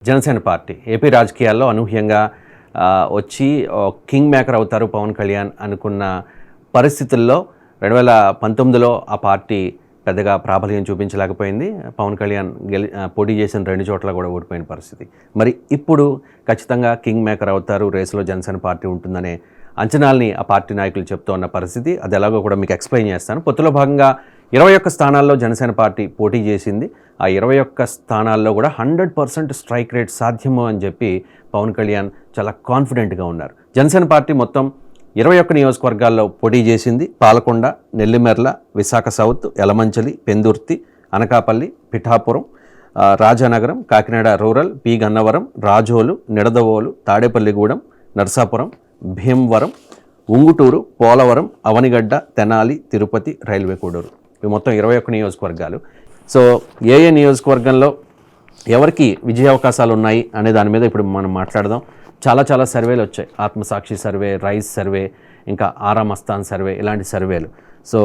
Janasena party AP రాజకీయాల్లో అనూహ్యంగా వచ్చి కింగ్ మేకర్ అవుతారు పవన్ కళ్యాణ్ అనుకున్న పరిస్థితుల్లో 2019లో ఆ పార్టీ పెద్దగా ప్రాబల్యం చూపించలేకపోయింది. పవన్ కళ్యాణ్ పోటీ చేసిన 2 చోట్ల కూడా ఓడిపోయిన పరిస్థితి. మరి ఇప్పుడు ఖచ్చితంగా కింగ్ మేకర్ అవుతారు, రేసులో జనసేన పార్టీ ఉంటుందనే అంచనాల్ని ఆ పార్టీ నాయకులు చెప్తూ ఉన్న పరిస్థితి. అది ఎలాగో కూడా మీకు ఎక్స్ప్లెయిన్ చేస్తాను. పొత్తులో భాగంగా 21 స్థానాల్లో జనసేన పార్టీ పోటీ చేసింది. ఆ 21 స్థానాల్లో కూడా 100% స్ట్రైక్ రేట్ సాధ్యము అని చెప్పి పవన్ కళ్యాణ్ చాలా కాన్ఫిడెంట్గా ఉన్నారు. జనసేన పార్టీ మొత్తం 21 నియోజకవర్గాల్లో పోటీ చేసింది. Palakonda, Nellimarla, Visakha south, Yelamanchili, Pendurthi, Anakapalli, Pithapuram, Rajanagaram, Kakinada rural, P Gannavaram, Razole, Nidadavolu, Tadepalligudem, Narsapuram, Bhimavaram, Unguturu, Polavaram, Avanigadda, Tenali, Tirupati, railway Koduru. ఇవి మొత్తం 21 నియోజకవర్గాలు. సో ఏ నియోజకవర్గంలో ఎవరికి విజయ అవకాశాలు ఉన్నాయి అనే దాని మీద ఇప్పుడు మనం మాట్లాడదాం. చాలా సర్వేలు వచ్చాయి. ఆత్మసాక్షి సర్వే, రైస్ సర్వే, ఇంకా ఆరామస్థాన్ సర్వే, ఇలాంటి సర్వేలు. సో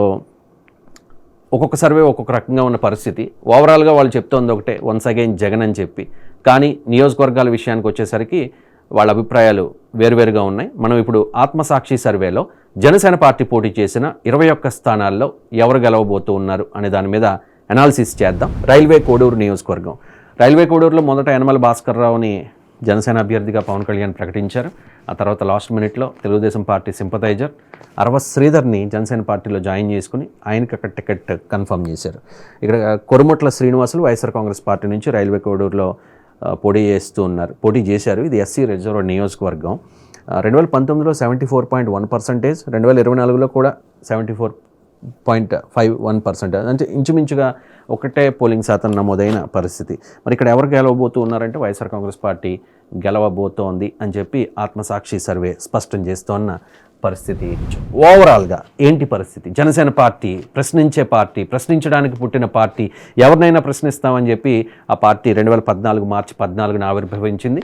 ఒక్కొక్క సర్వే ఒక్కొక్క రకంగా ఉన్న పరిస్థితి. ఓవరాల్గా వాళ్ళు చెప్తోంది ఒకటే, వన్స్ అగైన్ జగన్ అని చెప్పి. కానీ నియోజకవర్గాల విషయానికి వచ్చేసరికి వాళ్ళ అభిప్రాయాలు వేరువేరుగా ఉన్నాయి. మనం ఇప్పుడు ఆత్మసాక్షి సర్వేలో జనసేన పార్టీ పోటీ చేసిన 21 స్థానాల్లో ఎవరు గెలవబోతూ ఉన్నారు అనే దాని మీద అనాలిసిస్ చేద్దాం. రైల్వే కోడూరు నియోజకవర్గం. రైల్వే కోడూరులో మొదట యనమల భాస్కర్ రావుని జనసేన అభ్యర్థిగా పవన్ కళ్యాణ్ ప్రకటించారు. ఆ తర్వాత లాస్ట్ మినిట్లో తెలుగుదేశం పార్టీ సింపథైజర్ అరవ శ్రీధర్ని జనసేన పార్టీలో జాయిన్ చేసుకుని ఆయనకి అక్కడ టికెట్ కన్ఫర్మ్ చేశారు. ఇక్కడ కొరుమట్ల శ్రీనివాసులు వైఎస్ఆర్ కాంగ్రెస్ పార్టీ నుంచి రైల్వే కోడూరులో పోటీ చేశారు. ఇది ఎస్సీ రిజర్వ్ నియోజకవర్గం. 2019లో 74.1%, 2024లో కూడా 74.51%, అంటే ఇంచుమించుగా ఒకటే పోలింగ్ శాతం నమోదైన పరిస్థితి. మరి ఇక్కడ ఎవరు గెలవబోతూ ఉన్నారంటే వైఎస్ఆర్ కాంగ్రెస్ పార్టీ గెలవబోతోంది అని చెప్పి ఆత్మసాక్షి సర్వే స్పష్టం చేస్తోన్న పరిస్థితి. ఓవరాల్గా ఏంటి పరిస్థితి? జనసేన పార్టీ ప్రశ్నించే పార్టీ, ప్రశ్నించడానికి పుట్టిన పార్టీ, ఎవరినైనా ప్రశ్నిస్తామని చెప్పి ఆ పార్టీ 2014 మార్చి 14న ఆవిర్భవించింది.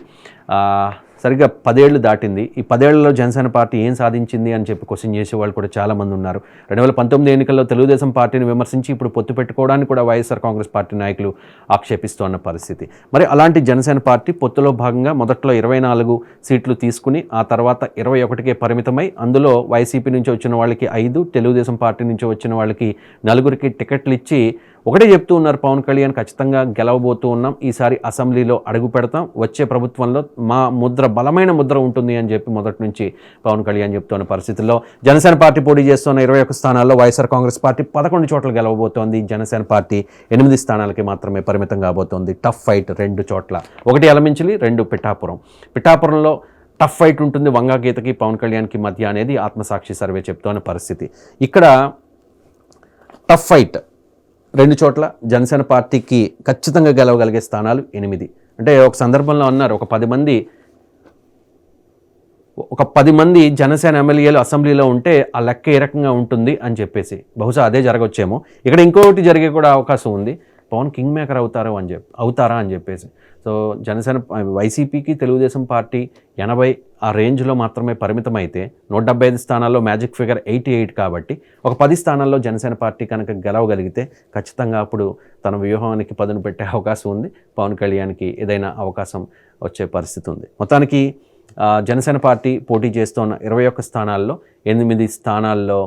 సరిగ్గా 10 ఏళ్ళు దాటింది. ఈ 10 ఏళ్లలో జనసేన పార్టీ ఏం సాధించింది అని చెప్పి క్వశ్చన్ చేసేవాళ్ళు కూడా చాలామంది ఉన్నారు. 2019 ఎన్నికల్లో తెలుగుదేశం పార్టీని విమర్శించి ఇప్పుడు పొత్తు పెట్టుకోవడానికి కూడా వైఎస్ఆర్ కాంగ్రెస్ పార్టీ నాయకులు ఆక్షేపిస్తున్న పరిస్థితి. మరి అలాంటి జనసేన పార్టీ పొత్తులో భాగంగా మొదట్లో 24 సీట్లు తీసుకుని ఆ తర్వాత 21కే పరిమితమై, అందులో వైసీపీ నుంచి వచ్చిన వాళ్ళకి 5, తెలుగుదేశం పార్టీ నుంచి వచ్చిన వాళ్ళకి 4కి టికెట్లు ఇచ్చి ఒకటే చెప్తూ ఉన్నారు పవన్ కళ్యాణ్, ఖచ్చితంగా గెలవబోతూ ఉన్నాం, ఈసారి అసెంబ్లీలో అడుగు పెడతాం, వచ్చే ప్రభుత్వంలో మా ముద్ర బలమైన ముద్ర ఉంటుంది అని చెప్పి మొదటి నుంచి పవన్ కళ్యాణ్ చెప్తున్న పరిస్థితుల్లో జనసేన పార్టీ పోటీ చేస్తున్న 21 స్థానాల్లో వైఎస్ఆర్ కాంగ్రెస్ పార్టీ 11 చోట్ల గెలవబోతోంది. జనసేన పార్టీ 8 స్థానాలకి మాత్రమే పరిమితం కాబోతోంది. టఫ్ ఫైట్ 2 చోట్ల, 1 యలమంచిలి, 2 పిఠాపురంలో టఫ్ ఫైట్ ఉంటుంది వంగాగీతకి పవన్ కళ్యాణ్కి మధ్య అనేది ఆత్మసాక్షి సర్వే చెప్తున్న పరిస్థితి. ఇక్కడ టఫ్ ఫైట్ 2 చోట్ల జనసేన పార్టీకి ఖచ్చితంగా గెలవగలిగే స్థానాలు 8. అంటే ఒక సందర్భంలో అన్నారు, ఒక 10 మంది జనసేన ఎమ్మెల్యేలు అసెంబ్లీలో ఉంటే ఆ లెక్క ఏ రకంగా ఉంటుంది అని చెప్పేసి. బహుశా అదే జరగవచ్చేమో. ఇక్కడ ఇంకొకటి జరిగే కూడా అవకాశం ఉంది, పవన్ కింగ్ మేకర్ అవుతారా అని చెప్పేసి. సో జనసేన వైసీపీకి తెలుగుదేశం పార్టీ 80 ఆ రేంజ్లో మాత్రమే పరిమితం అయితే 175 స్థానాల్లో మ్యాజిక్ ఫిగర్ 88 కాబట్టి ఒక 10 స్థానాల్లో జనసేన పార్టీ కనుక గెలవగలిగితే ఖచ్చితంగా అప్పుడు తన వ్యూహానికి పదును పెట్టే అవకాశం ఉంది. పవన్ కళ్యాణ్కి ఏదైనా అవకాశం వచ్చే పరిస్థితి ఉంది. మొత్తానికి జనసేన పార్టీ పోటీ చేస్తున్న 21 స్థానాల్లో 8 స్థానాల్లో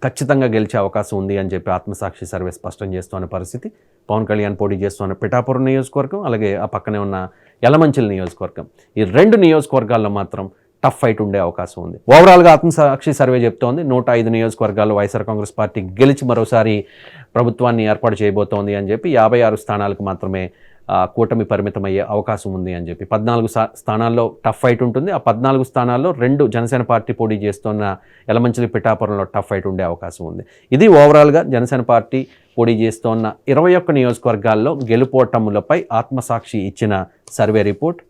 ఖచ్చితంగా గెలిచే అవకాశం ఉంది అని చెప్పి ఆత్మసాక్షి సర్వే స్పష్టం చేస్తున్న పరిస్థితి. పవన్ కళ్యాణ్ పోటీ చేస్తున్న పిఠాపురం నియోజకవర్గం, అలాగే ఆ పక్కనే ఉన్న యలమంచిలి నియోజకవర్గం, ఈ 2 నియోజకవర్గాల్లో మాత్రం టఫ్ ఫైట్ ఉండే అవకాశం ఉంది. ఓవరాల్గా ఆత్మసాక్షి సర్వే చెప్తోంది 105 నియోజకవర్గాల్లో వైఎస్ఆర్ కాంగ్రెస్ పార్టీ గెలిచి మరోసారి ప్రభుత్వాన్ని ఏర్పాటు చేయబోతోంది అని చెప్పి 56 స్థానాలకు మాత్రమే కూటమి పరిమితమయ్యే అవకాశం ఉంది అని చెప్పి 14 స్థానాల్లో టఫ్ ఫైట్ ఉంటుంది. ఆ 14 స్థానాల్లో 2 జనసేన పార్టీ పోటీ చేస్తున్న యలమంచిలి, పిఠాపురంలో టఫ్ ఫైట్ ఉండే అవకాశం ఉంది. ఇది ఓవరాల్గా జనసేన పార్టీ పోటీ చేస్తున్న 21 నియోజకవర్గాల్లో గెలుపోటములపై ఆత్మసాక్షి ఇచ్చిన సర్వే రిపోర్ట్.